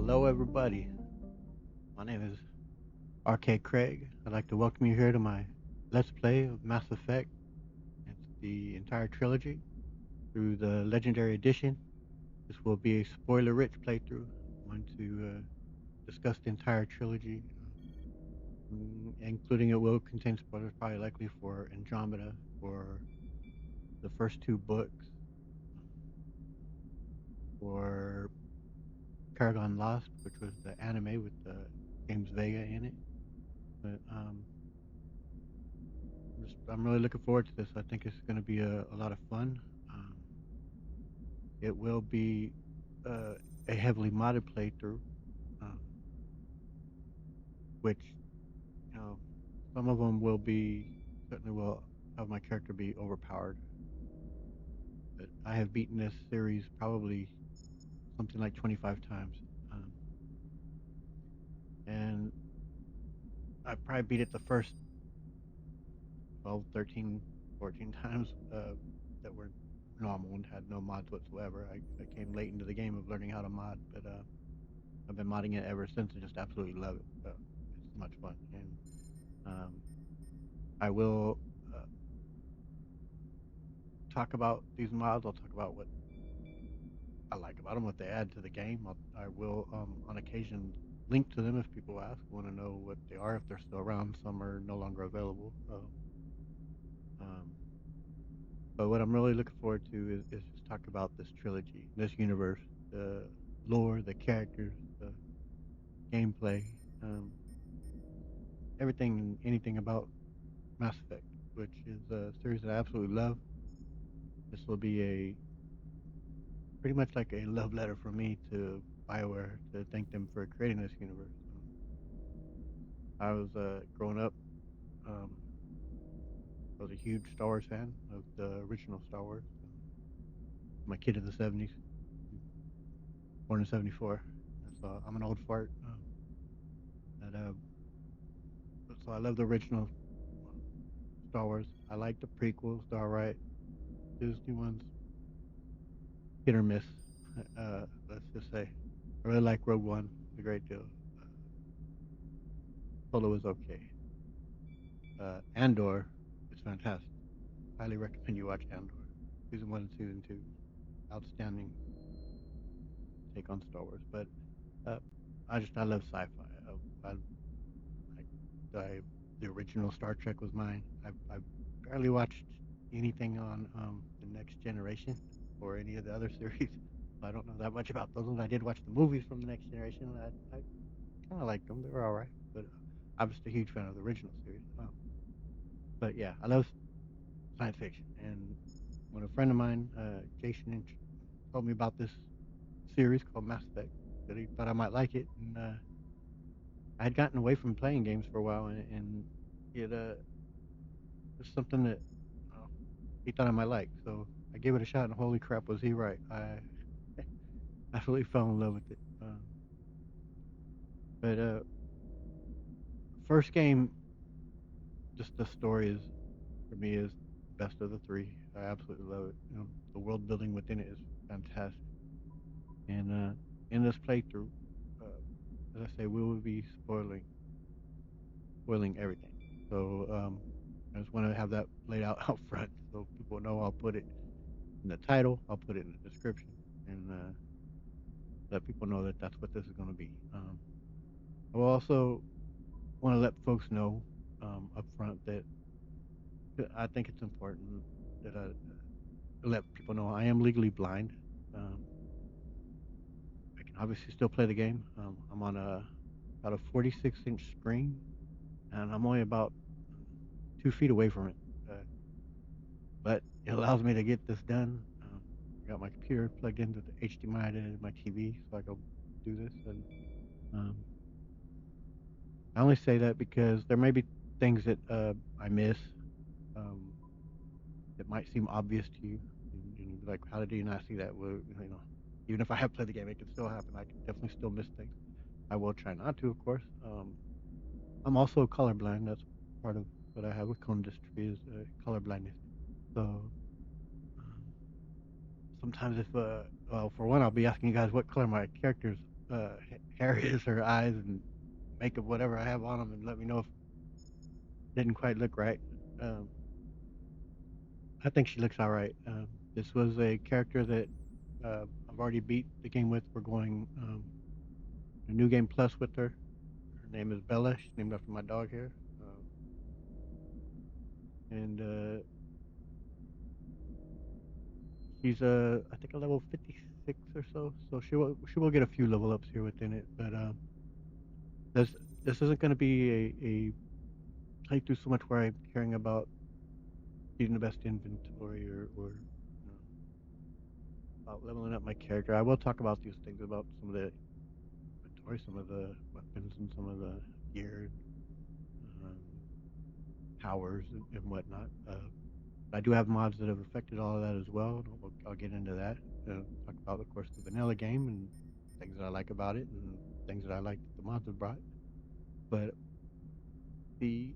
Hello, everybody. My name is RK Craig. I'd like to welcome you here to my Let's Play of Mass Effect. It's the entire trilogy through the Legendary Edition. This will be a spoiler-rich playthrough. I'm going to discuss the entire trilogy, including it will contain spoilers, probably likely for Andromeda, for the first two books, um, for Paragon Lost, which was the anime with James Vega in it. But I'm really looking forward to this. I think it's going to be a lot of fun. Um, it will be uh, a heavily modded playthrough, uh, which you know some of them will be certainly will have my character be overpowered. But I have beaten this series probably something like 25 times, um, and I probably beat it the first 12, 13, 14 times that were normal and had no mods whatsoever. I came late into the game of learning how to mod, but I've been modding it ever since and just absolutely love it. It's so much fun, and um, I will uh, talk about these mods. I'll talk about what I like about them, what they add to the game. I will, on occasion, link to them if people ask, want to know what they are, if they're still around. Some are no longer available. Um, but what I'm really looking forward to is just talk about this trilogy, this universe, the lore, the characters, the gameplay, um, everything, anything about Mass Effect, which is a series that I absolutely love. This will be a pretty much like a love letter from me to BioWare to thank them for creating this universe. I was growing up, um, I was a huge Star Wars fan of the original Star Wars. I'm a kid of the '70s, born in '74, so I'm an old fart. And, so I love the original Star Wars. I like the prequels; they're all right. Disney ones, hit or miss. Let's just say, I really like Rogue One a great deal. Solo is okay. Andor is fantastic. Highly recommend you watch Andor. Season one and season two, outstanding take on Star Wars. But uh, I love sci-fi. I the original Star Trek was mine. I've barely watched anything on the Next Generation or any of the other series. I don't know that much about those ones. I did watch the movies from the Next Generation. I kind of liked them. They were all right. But I'm just a huge fan of the original series. But yeah, I love science fiction. And when a friend of mine, Jason, told me about this series called Mass Effect, that he thought I might like it, and I had gotten away from playing games for a while, and it was something that uh, he thought I might like. So I gave it a shot, and holy crap, was he right? I absolutely fell in love with it. But first game, just the story is for me is best of the three. I absolutely love it. The world building within it is fantastic. And in this playthrough, as I say, we will be spoiling everything. So I just want to have that laid out out front so people know. I'll put it in the title, I'll put it in the description, and let people know that that's what this is going to be. I will also want to let folks know up front that I think it's important that I let people know I am legally blind. Um, I can obviously still play the game. I'm on about a 46-inch screen, and I'm only about 2 feet away from it. Uh, but it allows me to get this done. I got my computer plugged into the HDMI to my TV, so I can do this. And um, I only say that because there may be things that I miss um, that might seem obvious to you, and you'd be like, "How did you not see that?" Well, even if I have played the game, it can still happen. I can definitely still miss things. I will try not to, of course. I'm also colorblind. That's part of what I have with cone dystrophy is color blindness. So um, sometimes if well, for one, I'll be asking you guys what color my character's hair is, her eyes, and makeup, whatever I have on them, and let me know if it didn't quite look right. Um, I think she looks all right. This was a character that I've already beat the game with. We're going a new game plus with her. Her name is Bella. She's named after my dog here. And she's I think a level 56 or so. So she will get a few level ups here within it. But this this isn't going to be a playthrough so much where I'm caring about getting the best inventory or you know about leveling up my character. I will talk about these things about some of the inventory, some of the weapons, and some of the gear, um, powers, and whatnot. I do have mods that have affected all of that as well. And I'll get into that. Talk about, of course, the vanilla game and things that I like about it, and things that I like that the mods have brought. But the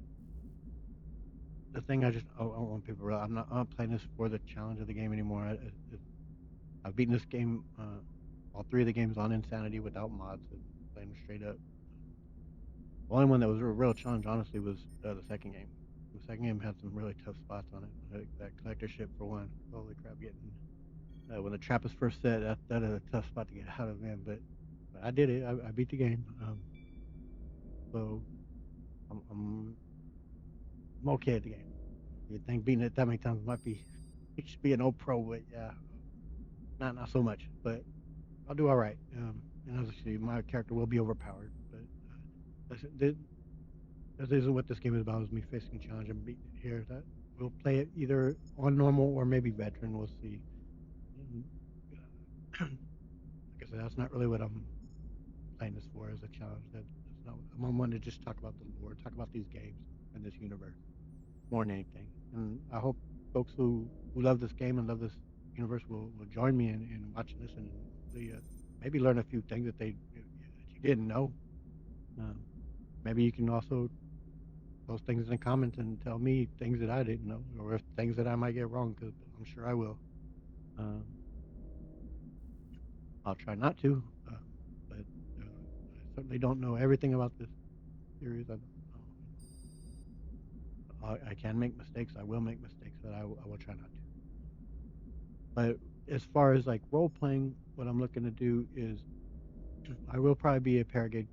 the thing I want people to realize, I'm not playing this for the challenge of the game anymore. I've beaten this game, all three of the games on Insanity without mods, and playing straight up. The only one that was a real challenge, honestly, was the second game. The second game had some really tough spots on it. That collector ship, for one. Holy crap, getting when the trap is first set, that is a tough spot to get out of, man. But I did it. I beat the game. So I'm okay at the game. You'd think beating it that many times might be it should be an old pro, but yeah, not so much. But I'll do all right. And obviously my character will be overpowered, but that's, that isn't what this game is about. Is me facing a challenge and beating it here. That we'll play it either on normal or maybe veteran. We'll see. And, like I said, that's not really what I'm playing this for as a challenge. That's not. I'm wanting to just talk about the lore, talk about these games and this universe more than anything. And I hope folks who love this game and love this universe will join me in watching this and hopefully maybe learn a few things that you didn't know. Um, maybe you can also post things in the comments and tell me things that I didn't know or if things that I might get wrong because I'm sure I will. Um, I'll try not to, but I certainly don't know everything about this series. I don't know. I can make mistakes. I will make mistakes, but I will try not to. But as far as like role playing, what I'm looking to do is I will probably be a Paragate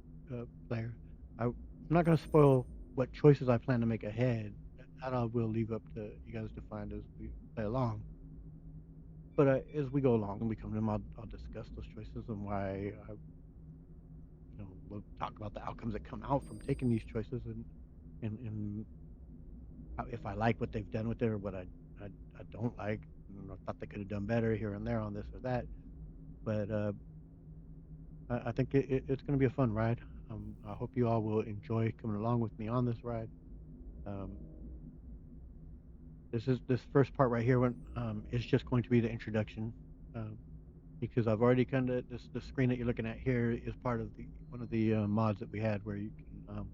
player. I'm not going to spoil what choices I plan to make ahead. That I will leave up to you guys to find as we play along. But as we go along and we come to them, I'll discuss those choices and why we'll talk about the outcomes that come out from taking these choices and if I like what they've done with it or what I, I don't like. I thought they could have done better here and there on this or that. But I think it's going to be a fun ride. I hope you all will enjoy coming along with me on this ride. Um, this first part right here when is just going to be the introduction. Um, because I've already kind of this the screen that you're looking at here is part of the one of the mods that we had where you can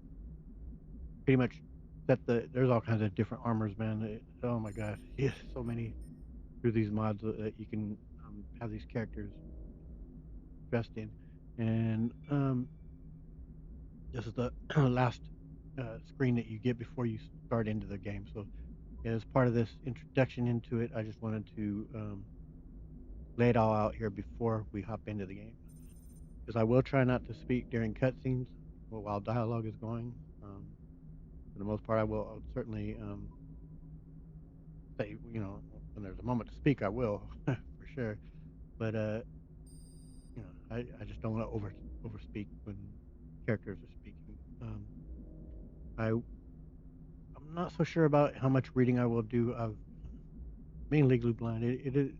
pretty much set there's all kinds of different armors, man. Oh my gosh, yes, so many through these mods that you can have these characters dressed in, and this is the last screen that you get before you start into the game. So as part of this introduction into it, I just wanted to lay it all out here before we hop into the game. Because I will try not to speak during cutscenes or while dialogue is going. Um, for the most part, I'll certainly say, when there's a moment to speak, I will for sure. But I just don't want to overspeak when characters are speaking. I'm not so sure about how much reading I will do. I've being legally blind. It is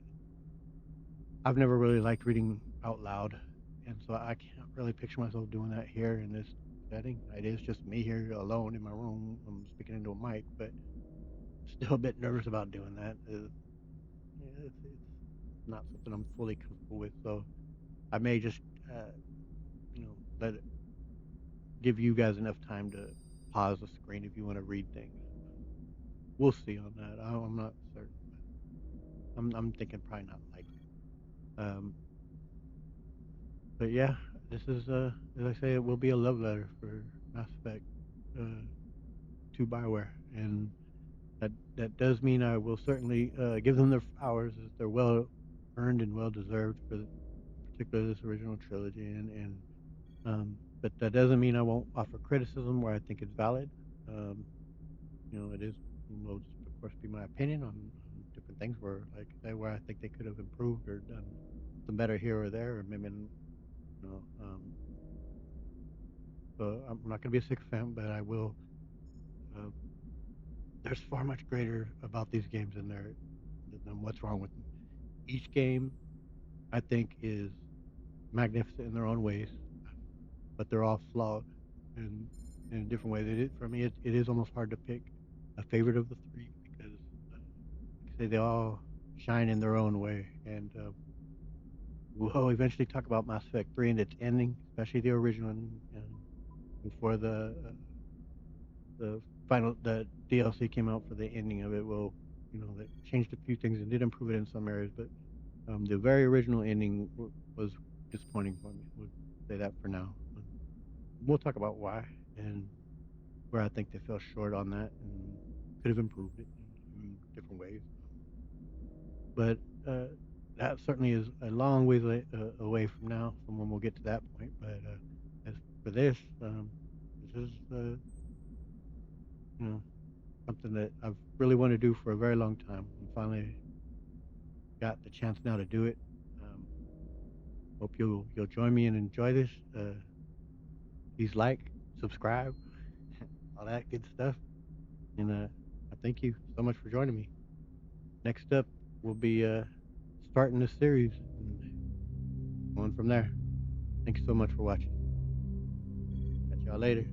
I've never really liked reading out loud, and so I can't really picture myself doing that here in this setting. It is just me here alone in my room. I'm speaking into a mic, but still a bit nervous about doing that. Yeah, it's not something I'm fully comfortable with. So I may just, uh, let it give you guys enough time to pause the screen if you want to read things. We'll see on that. I'm not certain, but I'm thinking probably not likely. Um, but yeah. this is, as I say, it will be a love letter for Mass Effect uh, to Bioware, and that does mean I will certainly give them their flowers as they're well earned and well deserved for particularly this original trilogy, but that doesn't mean I won't offer criticism where I think it's valid. Um, it is will just of course be my opinion on different things where like I say where I think they could have improved or done some better here or there, or maybe know. So I'm not going to be a sycophant, but I will. Uh, there's far much greater about these games than what's wrong with them. Each game I think is magnificent in their own ways, but they're all flawed in in different ways. For me, it is almost hard to pick a favorite of the three because, like I say, they all shine in their own way. And we'll eventually talk about Mass Effect 3 and its ending, especially the original one, before the final the DLC came out for the ending of it. Will that changed a few things and did improve it in some areas, but the very original ending was disappointing for me. We'll say that for now. We'll talk about why and where I think they fell short on that and could have improved it in different ways. But that certainly is a long ways away from now, from when we'll get to that point. But as for this, this is you know something that I've really wanted to do for a very long time, and finally got the chance now to do it. Um, Hope you'll join me and enjoy this. Please like, subscribe, all that good stuff, and I thank you so much for joining me. Next up, we'll be starting this series and going from there. Thank you so much for watching. Catch y'all later.